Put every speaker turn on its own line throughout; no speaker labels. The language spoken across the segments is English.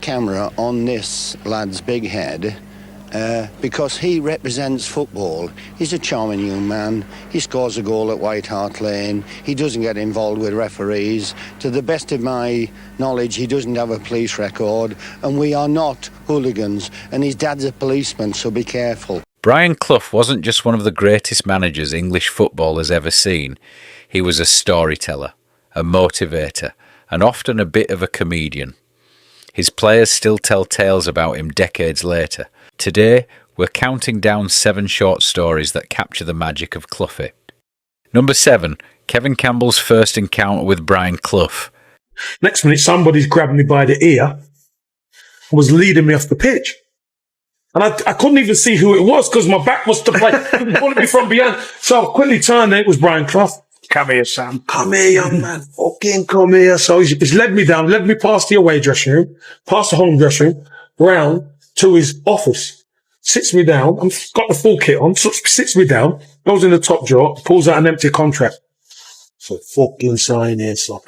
Camera on this lad's big head because he represents football. He's a charming young man. He scores a goal at White Hart Lane. He doesn't get involved with referees. To the best of my knowledge, he doesn't have a police record, and we are not hooligans, and his dad's a policeman, so be careful.
Brian Clough wasn't just one of the greatest managers English football has ever seen. He was a storyteller, a motivator, and often a bit of a comedian. His players still tell tales about him decades later. Today, we're counting down 7 short stories that capture the magic of Cloughie. Number 7, Kevin Campbell's first encounter with Brian Clough.
Next minute, somebody's grabbed me by the ear and was leading me off the pitch. And I couldn't even see who it was because my back was to play. He was pulling me from behind. So I quickly turned and it was Brian Clough.
Come here, Sam.
Come here, young man. Fucking come here. So he's led me down, led me past the away dressing room, past the home dressing room, round to his office. Sits me down. I've got the full kit on. Sits me down, goes in the top drawer, pulls out an empty contract. So fucking sign here, son.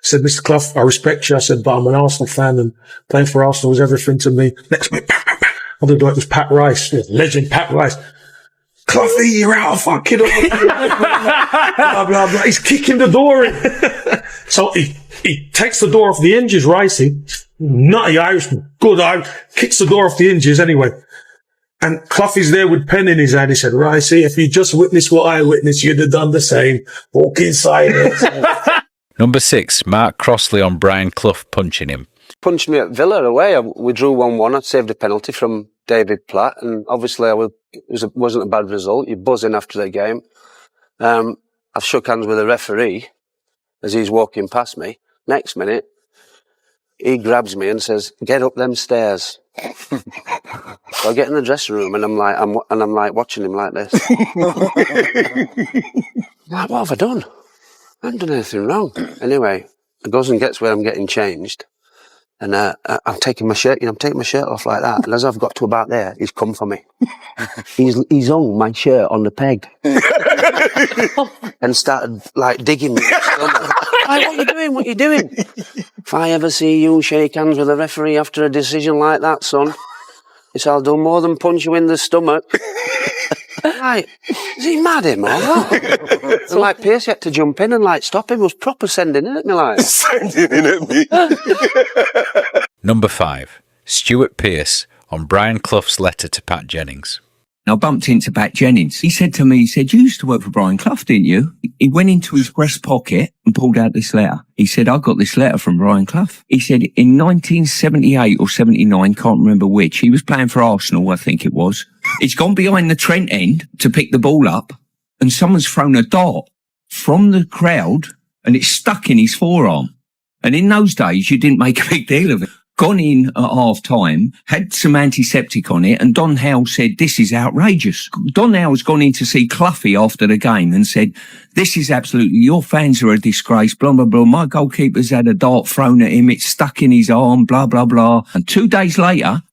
Said, Mr. Clough, I respect you. I said, but I'm an Arsenal fan and playing for Arsenal was everything to me. Next minute, bang, bang, bang. I didn't know it was Pat Rice, legend Pat Rice. Cloughie, you're out of fucking blah, blah, blah. He's kicking the door in. So he takes the door off the hinges, Ricey. Nutty Irishman. Good Irish. Kicks the door off the hinges anyway. And Cloughie's there with pen in his hand. He said, Ricey, if you just witnessed what I witnessed, you'd have done the same. Walk inside.
Number 6, Mark Crossley on Brian Clough punching him.
Punched me at Villa away. We drew 1-1. I'd saved a penalty from David Platt, and obviously it wasn't a bad result. You're buzzing after the game. I've shook hands with the referee as he's walking past me. Next minute, he grabs me and says, "Get up them stairs." So I get in the dressing room and I'm like watching him like this. I'm like, what have I done? I haven't done anything wrong. Anyway, he goes and gets where I'm getting changed. And I'm taking my shirt, I'm taking my shirt off like that. And as I've got to about there, he's come for me. He's hung my shirt on the peg. And started, like, digging me. Like, what you doing? If I ever see you shake hands with a referee after a decision like that, son, I'll do more than punch you in the stomach. Like, is he mad, him, or what? So, like, Pearce had to jump in and, like, stop him. He was proper sending in at me, like.
Sending in at me.
Number 5, Stuart Pearce on Brian Clough's letter to Pat Jennings.
I bumped into Pat Jennings. He said to me, you used to work for Brian Clough, didn't you? He went into his breast pocket and pulled out this letter. He said, I got this letter from Brian Clough. He said in 1978 or 79, can't remember which, he was playing for Arsenal, I think it was. He's gone behind the Trent end to pick the ball up and someone's thrown a dart from the crowd and it's stuck in his forearm. And in those days, you didn't make a big deal of it. Gone in at half-time, had some antiseptic on it, and Don Howe said, this is outrageous. Don Howe's gone in to see Cloughie after the game and said, this is absolutely, your fans are a disgrace, blah, blah, blah. My goalkeeper's had a dart thrown at him, it's stuck in his arm, blah, blah, blah. And 2 days later,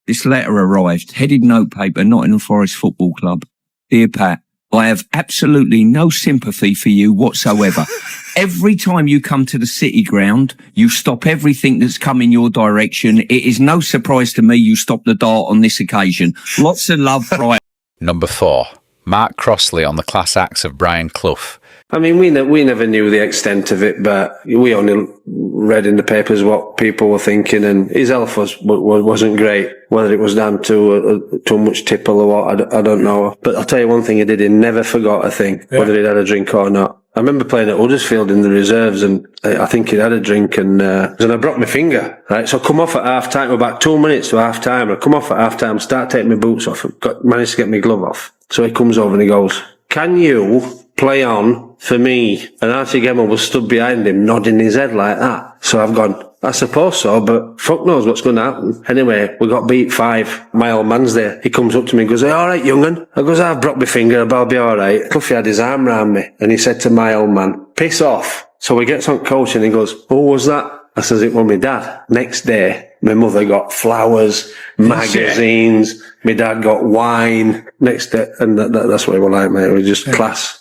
this letter arrived, headed notepaper, Nottingham Forest Football Club. Dear Pat, I have absolutely no sympathy for you whatsoever. Every time you come to the City ground, you stop everything that's come in your direction. It is no surprise to me you stopped the dart on this occasion. Lots of love, Brian.
Number 4, Mark Crossley on the class acts of Brian Clough.
I mean, we never knew the extent of it, but we only read in the papers what people were thinking, and his health wasn't great. Whether it was down to too much tipple or what, I don't know. But I'll tell you one thing he did, he never forgot a thing, whether he'd had a drink or not. I remember playing at Huddersfield in the reserves, and I think he'd had a drink, and I broke my finger. Right, so I come off at half time, about 2 minutes to half time. I come off at half time, start taking my boots off, managed to get my glove off. So he comes over and he goes, "Can you play on for me?" And Archie Gemmell was stood behind him, nodding his head like that. So I've gone, I suppose so, but fuck knows what's going to happen. Anyway, we got beat 5. My old man's there. He comes up to me and goes, "Are you all right, young'un?" I goes, "I've broke my finger, but I'll be all right." Cloughie had his arm round me, and he said to my old man, "Piss off." So he gets on coach and he goes, "Who was that?" I says, "It was my dad." Next day, my mother got flowers, magazines. My dad got wine. Next day, and that's what it was like, mate. It was just class.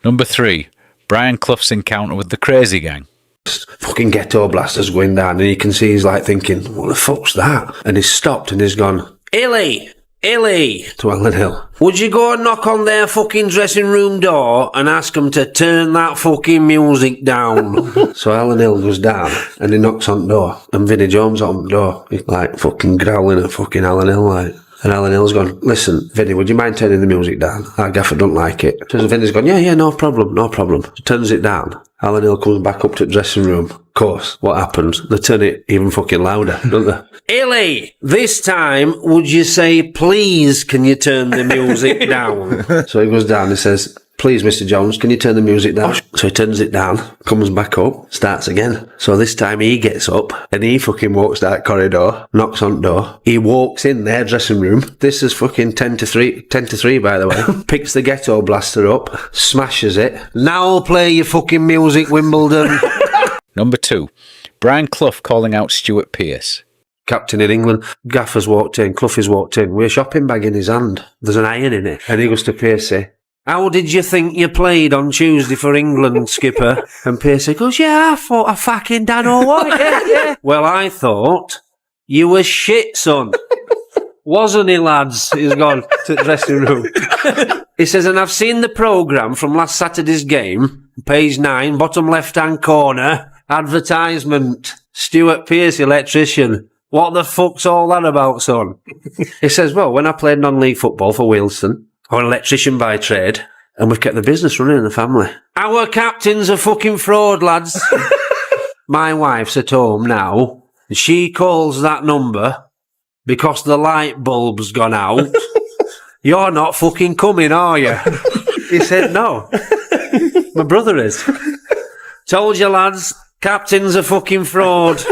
Number 3, Brian Clough's encounter with the Crazy Gang.
fucking ghetto blasters going down, and you can see he's like thinking, what the fuck's that? And he's stopped and he's gone, Illy, to Alan Hill, would you go and knock on their fucking dressing room door and ask them to turn that fucking music down? So Alan Hill goes down and he knocks on the door, and Vinnie Jones on the door. He's like fucking growling at fucking Alan Hill, like. And Alan Hill's gone, listen, Vinny, would you mind turning the music down? Our gaffer don't like it. So Vinny's gone, yeah, no problem. He turns it down. Alan Hill comes back up to the dressing room. Of course, what happens? They turn it even fucking louder, don't they? Illy, this time, would you say, please, can you turn the music down? So he goes down and says, please, Mr. Jones, can you turn the music down? So he turns it down, comes back up, starts again. So this time he gets up and he fucking walks that corridor, knocks on the door. He walks in their dressing room. This is fucking 10 to 3, by the way. Picks the ghetto blaster up, smashes it. Now I'll play your fucking music, Wimbledon.
Number 2, Brian Clough calling out Stuart Pearce.
Captain in England, Gaffer's walked in, Cloughie's walked in, with a shopping bag in his hand. There's an iron in it. And he goes to Pearce, how did you think you played on Tuesday for England, skipper? And Pearce goes, yeah, I thought I fucking done all right, yeah. Well, I thought you were shit, son. Wasn't he, lads? He's gone to the dressing room. He says, and I've seen the programme from last Saturday's game, page 9, bottom left-hand corner, advertisement, Stuart Pearce, electrician. What the fuck's all that about, son? He says, well, when I played non-league football for Wealdstone, I'm an electrician by trade, and we've kept the business running in the family. Our captain's a fucking fraud, lads. My wife's at home now, and she calls that number because the light bulb's gone out. You're not fucking coming, are you? He said, no. My brother is. Told you, lads, captain's a fucking fraud.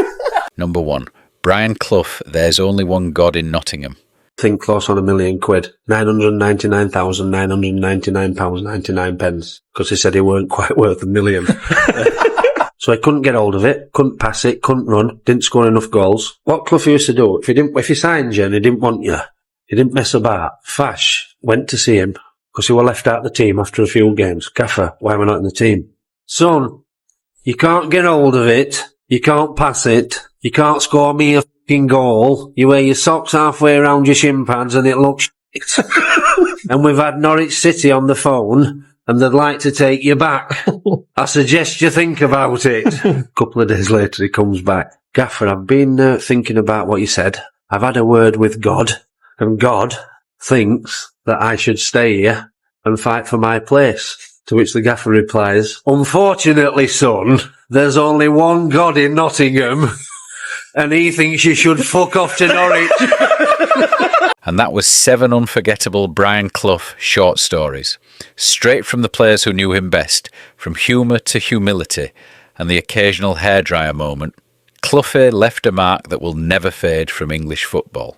Number 1, Brian Clough, There's Only One God in Nottingham.
Think close on £1 million, £999,099.99, because he said he weren't quite worth $1 million. So he couldn't get hold of it, couldn't pass it, couldn't run, didn't score enough goals. What Clough used to do, if he signed you and he didn't want you, he didn't mess about. Fash went to see him, because he were left out of the team after a few games. Gaffer, why am I not in the team? Son, you can't get hold of it, you can't pass it, you can't score me a fucking goal, you wear your socks halfway around your shin pads and it looks shit. And we've had Norwich City on the phone and they'd like to take you back. I suggest you think about it. A couple of days later he comes back. Gaffer, I've been thinking about what you said. I've had a word with God, and God thinks that I should stay here and fight for my place. To which the gaffer replies, unfortunately, son, there's only one God in Nottingham, and he thinks you should fuck off to Norwich.
And that was 7 unforgettable Brian Clough short stories, straight from the players who knew him best, from humour to humility, and the occasional hairdryer moment. Cloughie left a mark that will never fade from English football.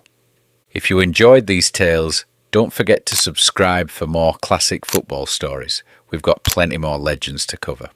If you enjoyed these tales, don't forget to subscribe for more classic football stories. We've got plenty more legends to cover.